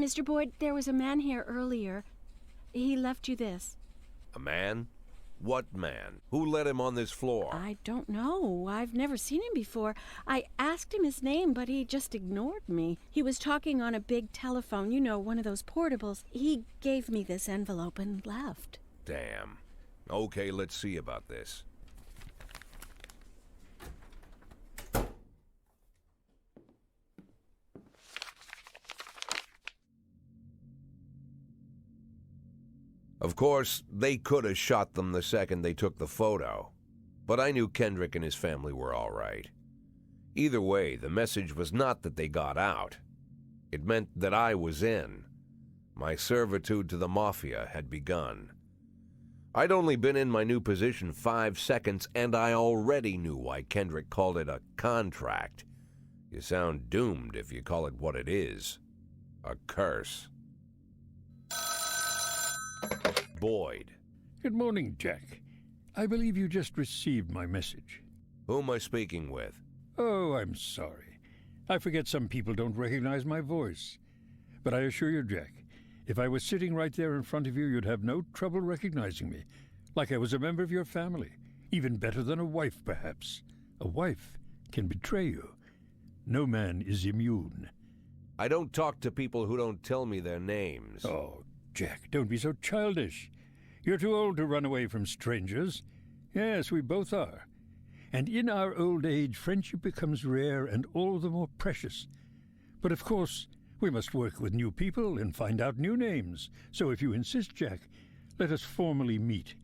Mr. Boyd, there was a man here earlier. He left you this. A man? What man? Who let him on this floor? I don't know. I've never seen him before. I asked him his name, but he just ignored me. He was talking on a big telephone, you know, one of those portables. He gave me this envelope and left. Damn. Okay, let's see about this. Of course, they could have shot them the second they took the photo, but I knew Kendrick and his family were all right. Either way, the message was not that they got out. It meant that I was in. My servitude to the Mafia had begun. I'd only been in my new position 5 seconds, and I already knew why Kendrick called it a contract. You sound doomed if you call it what it is. A curse. Boyd. Good morning, Jack. I believe you just received my message. Who am I speaking with? Oh, I'm sorry. I forget some people don't recognize my voice. But I assure you, Jack, if I was sitting right there in front of you, you'd have no trouble recognizing me. Like I was a member of your family. Even better than a wife, perhaps. A wife can betray you. No man is immune. I don't talk to people who don't tell me their names. Oh, Jack, don't be so childish. You're too old to run away from strangers. Yes, we both are. And in our old age, friendship becomes rare and all the more precious. But of course, we must work with new people and find out new names. So if you insist, Jack, let us formally meet.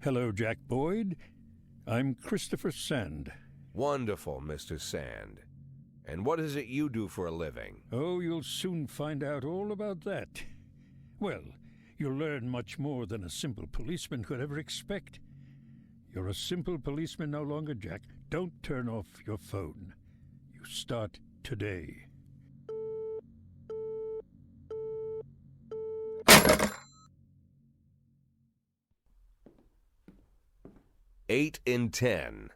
Hello, Jack Boyd. I'm Christopher Sand. Wonderful, Mr. Sand. And what is it you do for a living? Oh, you'll soon find out all about that. Well, you'll learn much more than a simple policeman could ever expect. You're a simple policeman no longer, Jack. Don't turn off your phone. You start today. Eight in 10.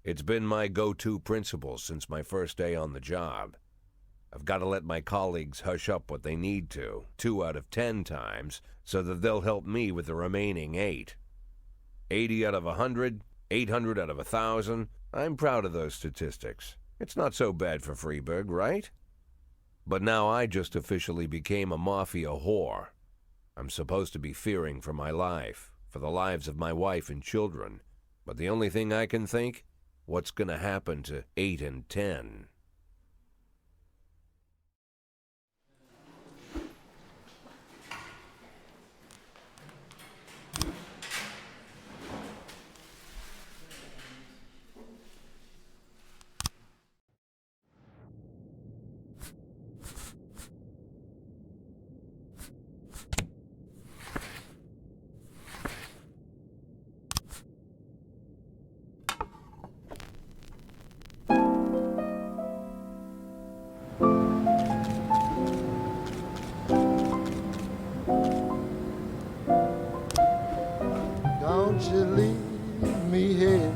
It's been my go-to principle since my first day on the job. I've got to let my colleagues hush up what they need to, 2 out of 10 times, so that they'll help me with the remaining 8. 80 out of 100, 800 out of 1,000. I'm proud of those statistics. It's not so bad for Freeburg, right? But now I just officially became a Mafia whore. I'm supposed to be fearing for my life, for the lives of my wife and children. But the only thing I can think, what's going to happen to 8 and 10? Don't you leave me here.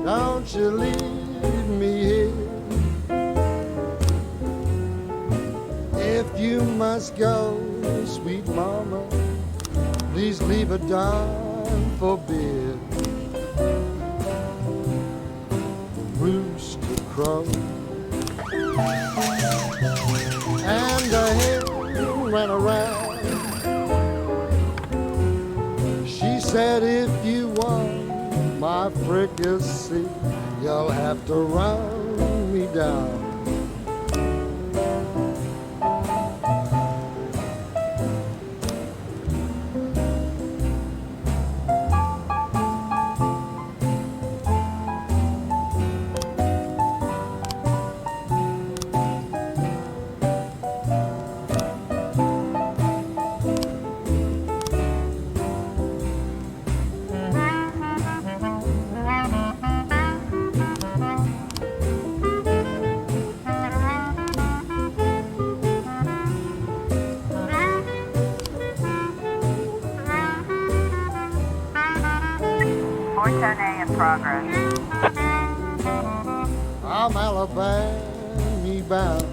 Don't you leave me here. If you must go, sweet mama, please leave a dime for beer. Rooster crow and a hen ran around. She said, if you want my fricassee, you'll have to run me down. Progress. I'm Alabama bound.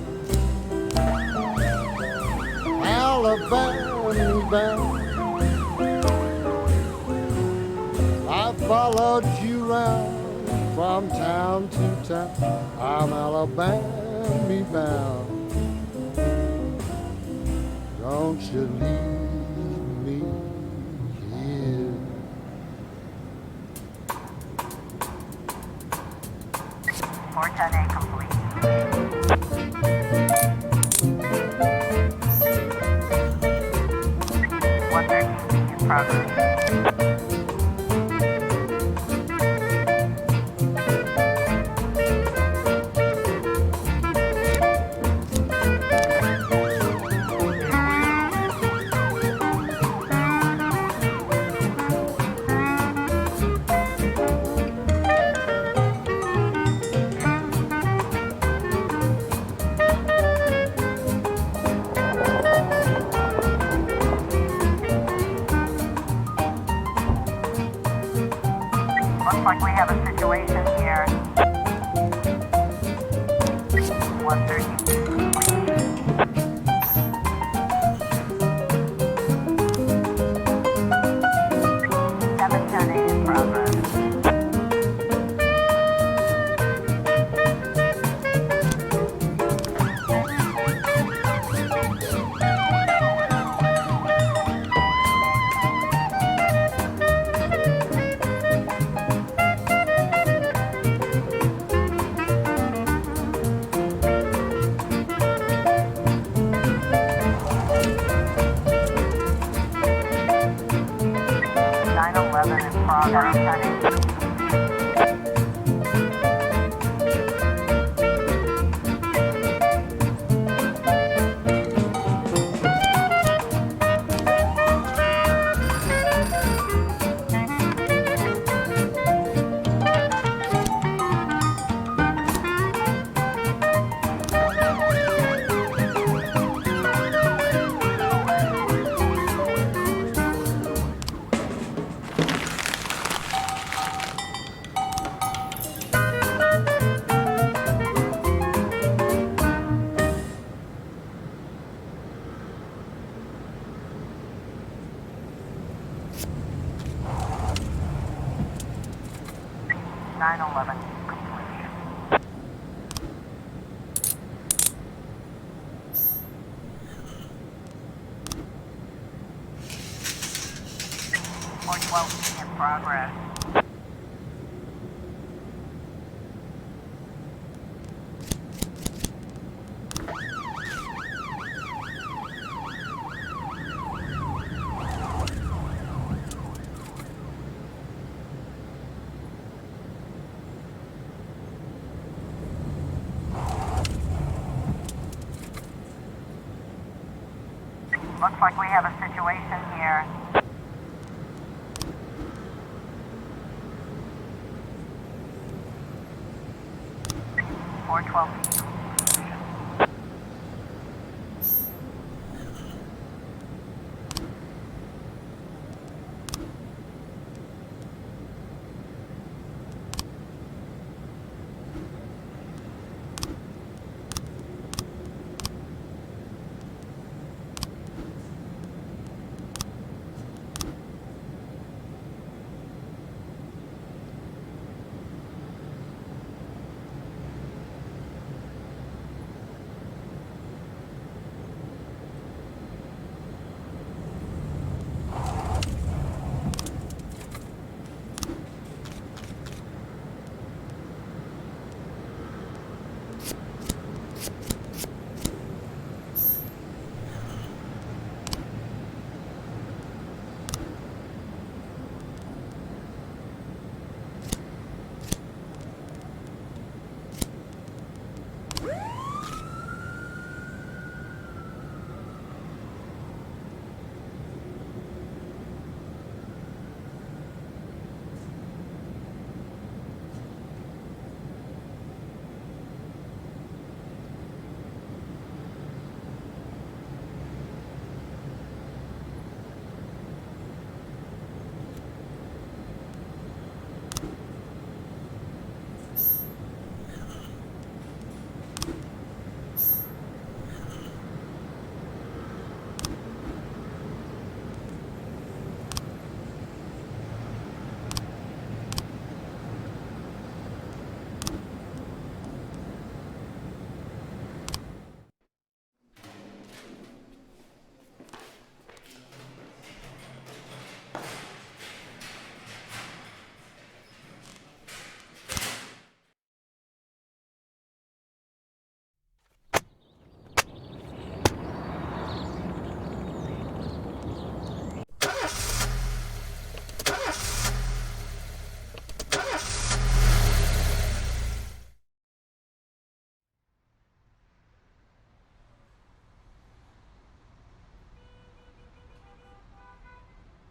Alabama bound. I followed you round from town to town. I'm Alabama bound. Don't you leave me here. A complete. 113 in progress. Looks like we have a situation here. 132. 710 in progress. In progress. Nine 11 complete. 412 in progress. Looks like we have a situation here. Four 12.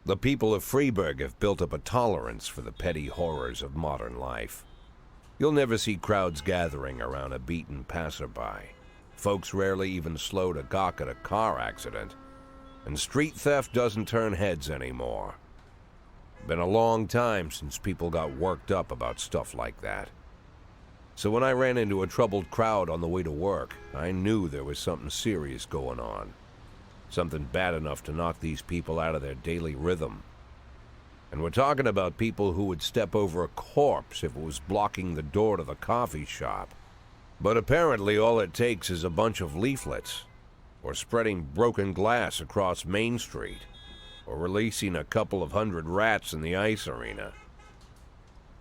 The people of Freeburg have built up a tolerance for the petty horrors of modern life. You'll never see crowds gathering around a beaten passerby. Folks rarely even slow to gawk at a car accident. And street theft doesn't turn heads anymore. Been a long time since people got worked up about stuff like that. So when I ran into a troubled crowd on the way to work, I knew there was something serious going on. Something bad enough to knock these people out of their daily rhythm. And we're talking about people who would step over a corpse if it was blocking the door to the coffee shop. But apparently all it takes is a bunch of leaflets, or spreading broken glass across Main Street, or releasing a couple of hundred rats in the ice arena.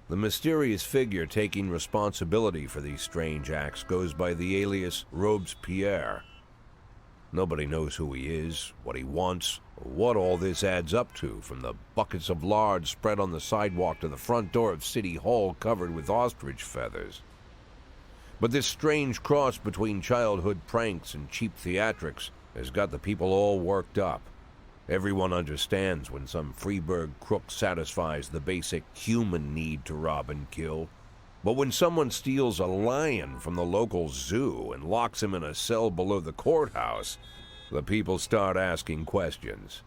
The mysterious figure taking responsibility for these strange acts goes by the alias Robespierre. Nobody knows who he is, what he wants, or what all this adds up to, from the buckets of lard spread on the sidewalk to the front door of City Hall covered with ostrich feathers. But this strange cross between childhood pranks and cheap theatrics has got the people all worked up. Everyone understands when some Freeburg crook satisfies the basic human need to rob and kill. But when someone steals a lion from the local zoo and locks him in a cell below the courthouse, the people start asking questions.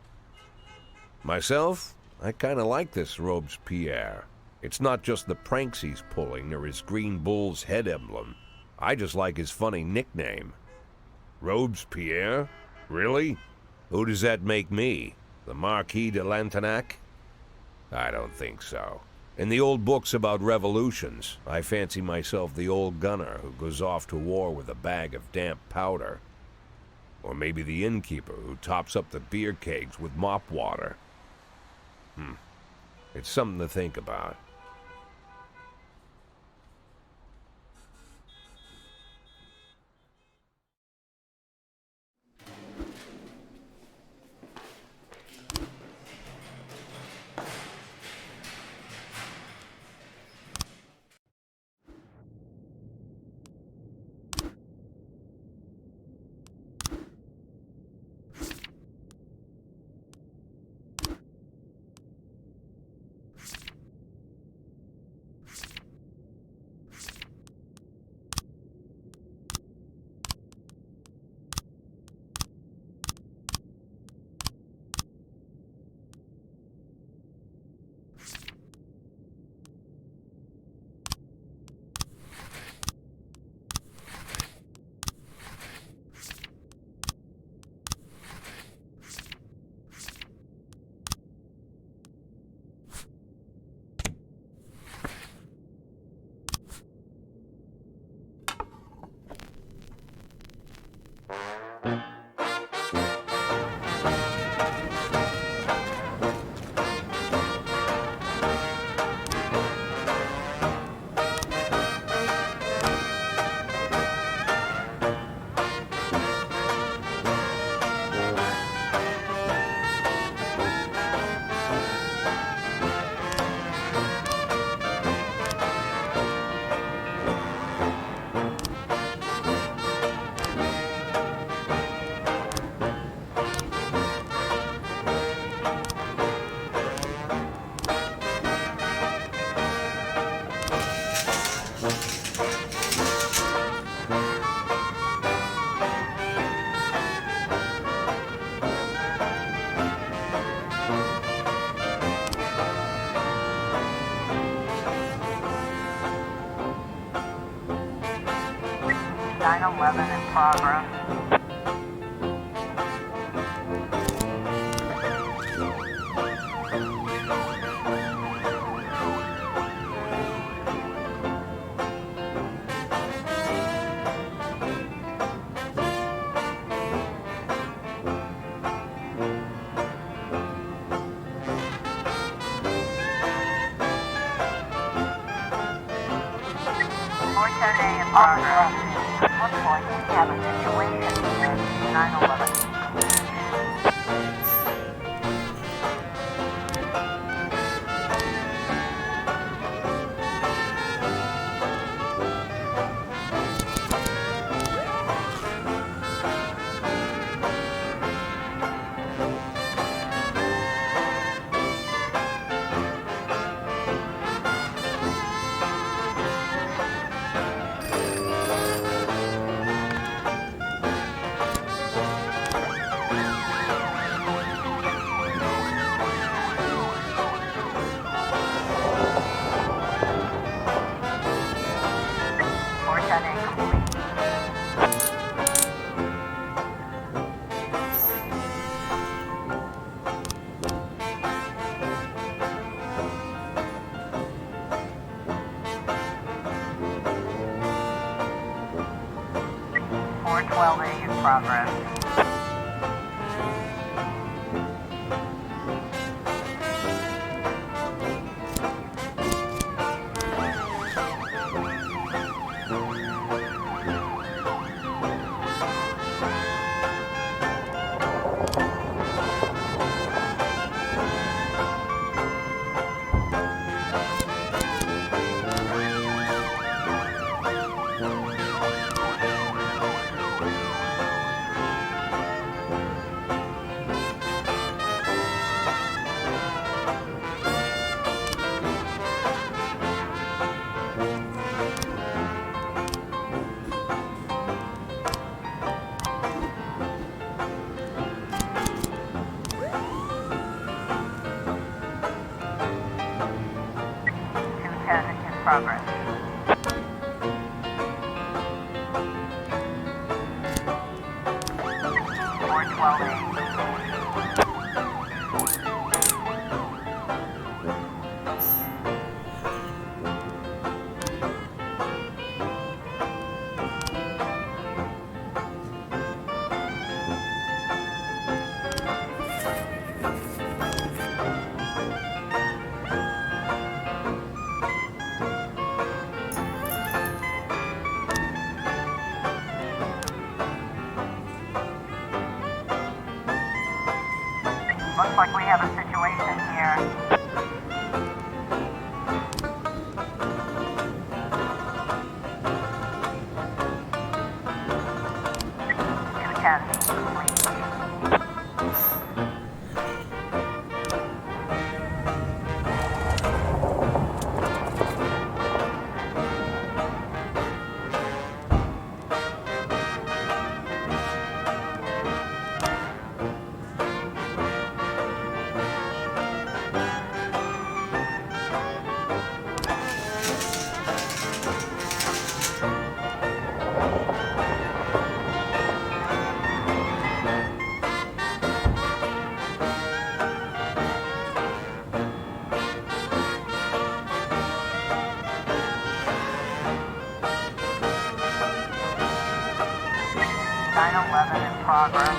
Myself, I kind of like this Robespierre. It's not just the pranks he's pulling or his green bull's head emblem. I just like his funny nickname. Robespierre? Really? Who does that make me? The Marquis de Lantenac? I don't think so. In the old books about revolutions, I fancy myself the old gunner who goes off to war with a bag of damp powder. Or maybe the innkeeper who tops up the beer kegs with mop water. It's something to think about. In progress. In progress. Looks like we have a situation here. 911. 412A in progress. Progress. 412A. Looks like we have a situation here. In progress.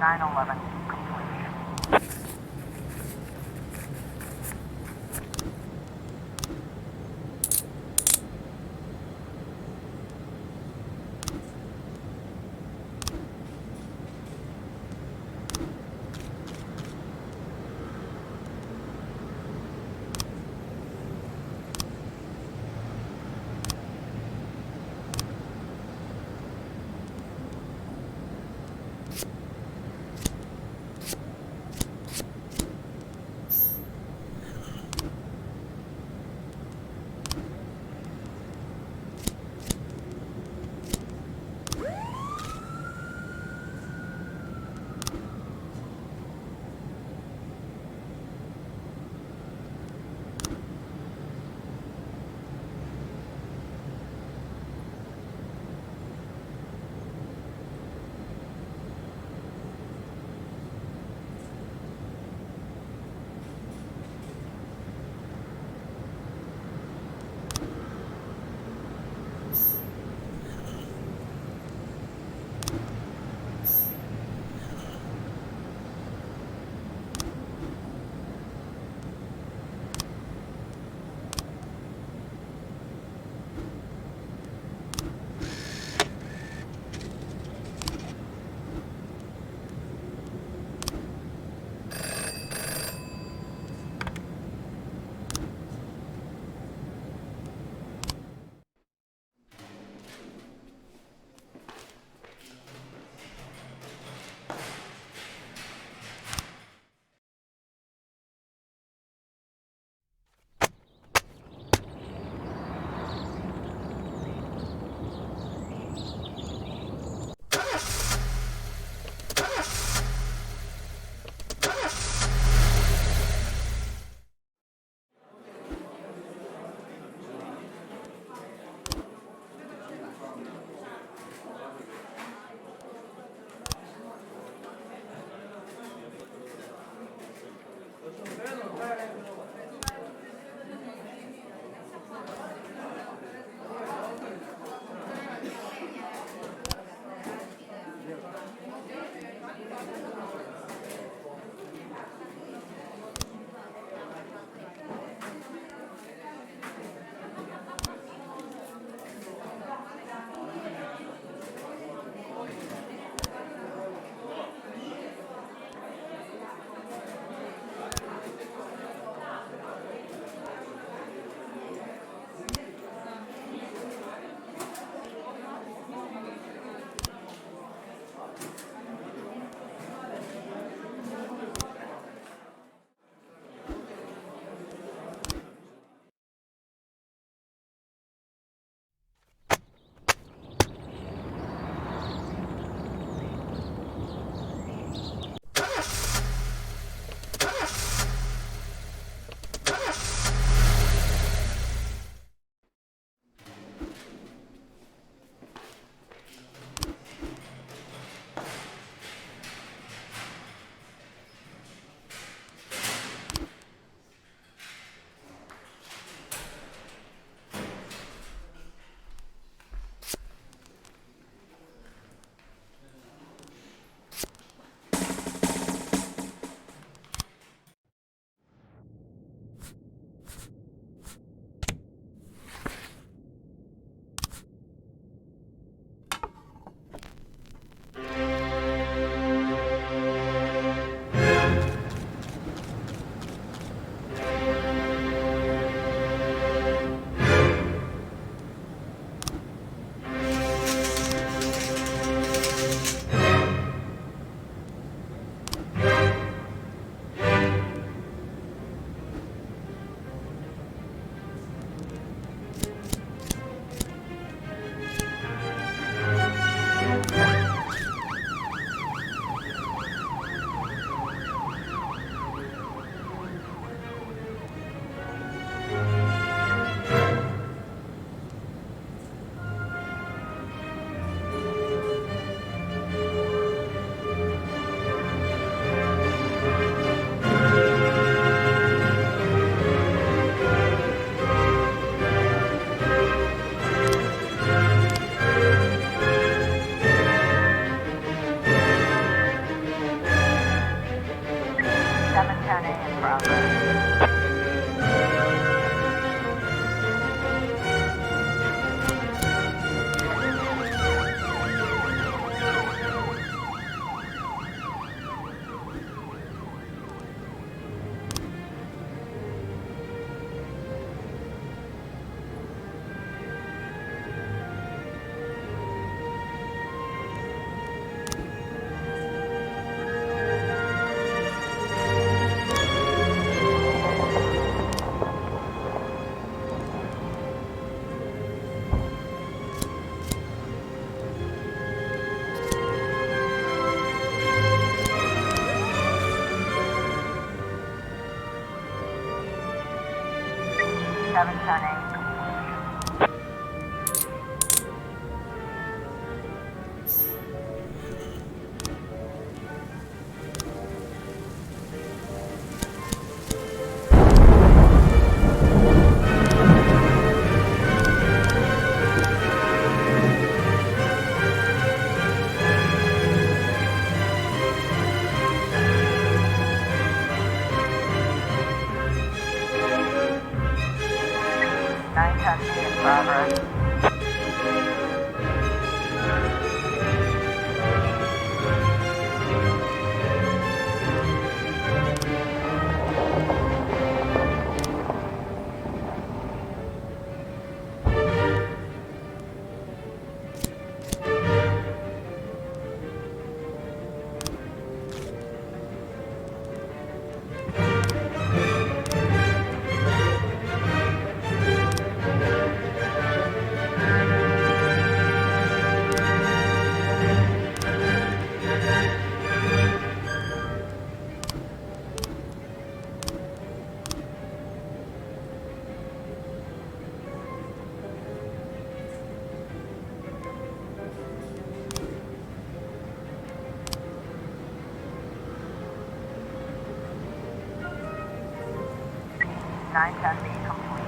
Nine 11 complete. 710 completion. In progress. 910B complete.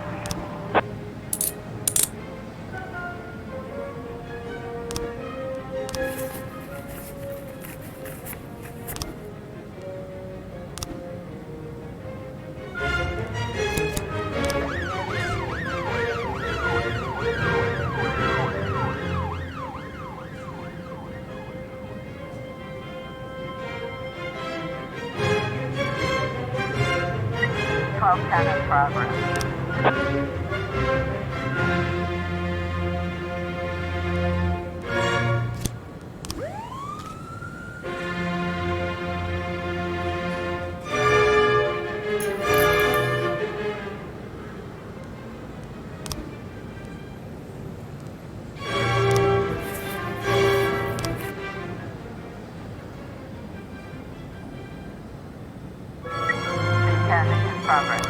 In progress. In progress.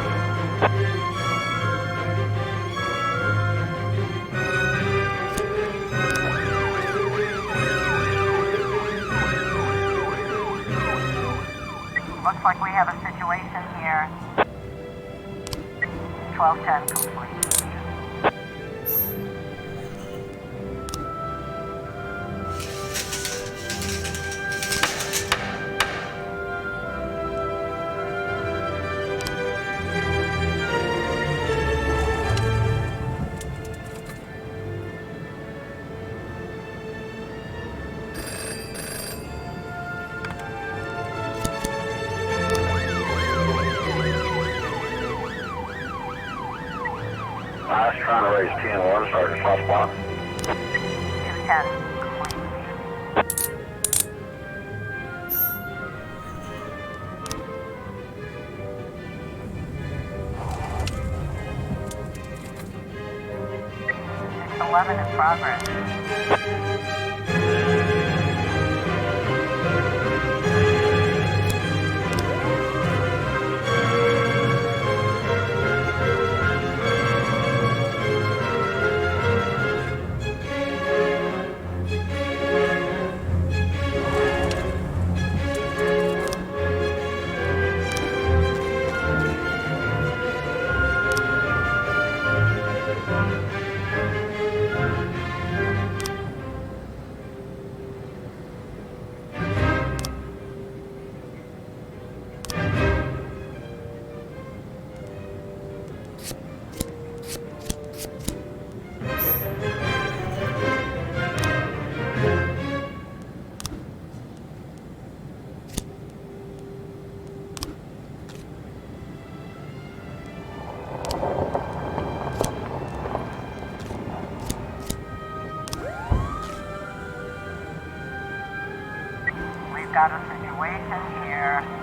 Looks like we have a situation here. 1210 complete. I was trying to raise 10-1, Sergeant Flopspot. 210 complete. Six 11 in progress. We've got a situation here.